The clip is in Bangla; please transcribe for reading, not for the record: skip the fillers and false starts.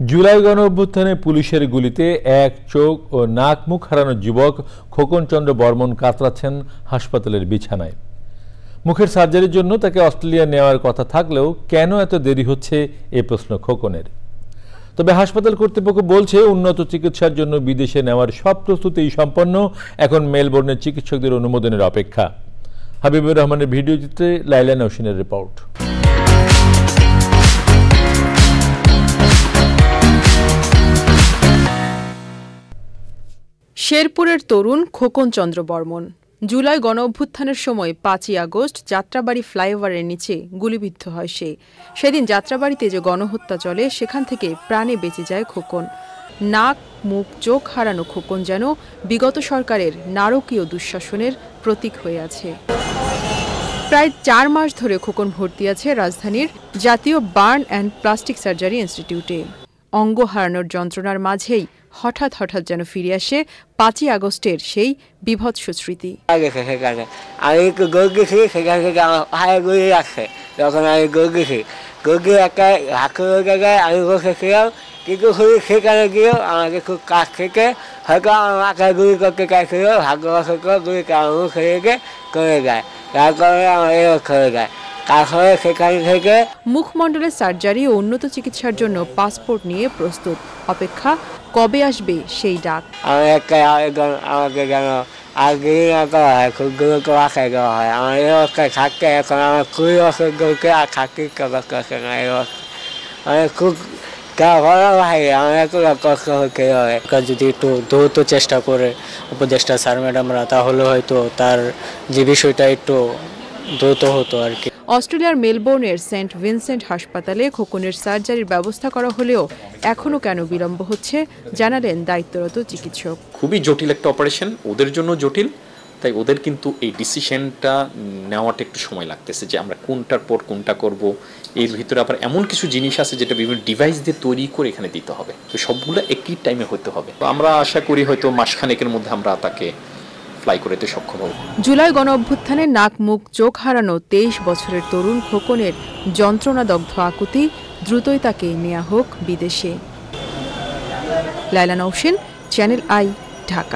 জুলাই গণঅভ্যুত্থানে পুলিশের গুলিতে এক চোখ ও নাক মুখ হারানো যুবক খোকন চন্দ্র বর্মন কাতরাচ্ছেন হাসপাতালের বিছানায়। মুখের সার্জারির জন্য তাকে অস্ট্রেলিয়া নেওয়ার কথা থাকলেও কেন এত দেরি হচ্ছে এই প্রশ্ন খোকনের। তবে হাসপাতাল কর্তৃপক্ষ বলছে উন্নত চিকিৎসার জন্য বিদেশে নেওয়ার সব প্রস্তুতি সম্পন্ন, এখন মেলবোর্নের চিকিৎসকদের অনুমোদনের অপেক্ষা। হাবিবুর রহমানের ভিডিও চিত্রে লাইলা নওশিনের রিপোর্ট। শেরপুরের তরুণ খোকন চন্দ্র বর্মন জুলাই গণঅভ্যুত্থানের সময় ৫ই আগস্ট যাত্রাবাড়ি ফ্লাইওভারের নিচে গুলিবিদ্ধ হয় সে। সেদিন যাত্রাবাড়িতে যে গণহত্যা চলে সেখান থেকে প্রাণে বেঁচে যায় খোকন। নাক মুখ চোখ হারানো খোকন যেন বিগত সরকারের নারকীয় দুঃশাসনের প্রতীক হয়ে আছে। প্রায় ৪ মাস ধরে খোকন ভর্তি আছে রাজধানীর জাতীয় বার্ন অ্যান্ড প্লাস্টিক সার্জারি ইনস্টিটিউটে। অঙ্গ হারানোর যন্ত্রণার মাঝেই হঠাৎ যেন ফিরে আসে ৫ই আগস্টের সেই বীভৎস স্মৃতি। আমি গেছি সেখান থেকে আমার ভাই গড়িয়ে আসছে, যখন আমি গেছি একটা হাঁকুর জায়গায় আমি বসেছিলাম, কিন্তু সেখানে গিয়েও আমাকে খুব কাছ থেকে হয়তো আমার মাথায় গুলি করতে চাইছিল, ভাগ্যবশত গুলিটা আমার মুখে রেখে করে যায়, যার কারণে আমার এরকম হয়ে যায়। তারপরে সেখান থেকে মুখমণ্ডলের সার্জারি ও উন্নত চিকিৎসার জন্য পাসপোর্ট নিয়ে প্রস্তুত, অপেক্ষা কবে আসবে সেই ডাক। আমি একটা আবেদন আমাকে যেন আগে না করা হয়, খুব গুরুত্ব আশায় দেওয়া হয়। আমার এই অবস্থায় থাকতে এখন আমার ২০ বছর ধরে আর থাকতে ইচ্ছা করতেছে না। এই অবস্থা মানে খুব ভালো ভাই, আমার এত কষ্ট হচ্ছে। যদি একটু দ্রুত চেষ্টা করে উপদেষ্টা স্যার ম্যাডামরা, তাহলে হয়তো তার যে বিষয়টা একটু দ্রুত হতো আর কি। অস্ট্রেলিয়ার মেলবোর্নের সেন্ট ভিনসেন্ট হাসপাতালে খোকনের সার্জারির ব্যবস্থা করা হলেও এখনও কেন বিলম্ব হচ্ছে জানালেন দায়িত্বরত চিকিৎসক। খুবই জটিল একটা অপারেশন, ওদের জন্য জটিল, তাই ওদের কিন্তু এই ডিসিশনটা নেওয়াটা একটু সময় লাগতেছে যে আমরা কোনটার পর কোনটা করব। এর ভিতরে আবার এমন কিছু জিনিস আছে যেটা বিভিন্ন ডিভাইস দিয়ে তৈরি করে এখানে দিতে হবে, তো সবগুলো একই টাইমে হতে হবে। আমরা আশা করি হয়তো মাসখানেকের মধ্যে আমরা তাকে ফ্লাই করতে সক্ষম হব। জুলাই গণঅভ্যুত্থানে নাক মুখ চোখ হারানো ২৩ বছরের তরুণ খোকনের যন্ত্রণাদগ্ধ আকুতি, দ্রুতই তাকে নেওয়া হোক বিদেশে। লাইলা নওশিন, চ্যানেল আই, ঢাকা।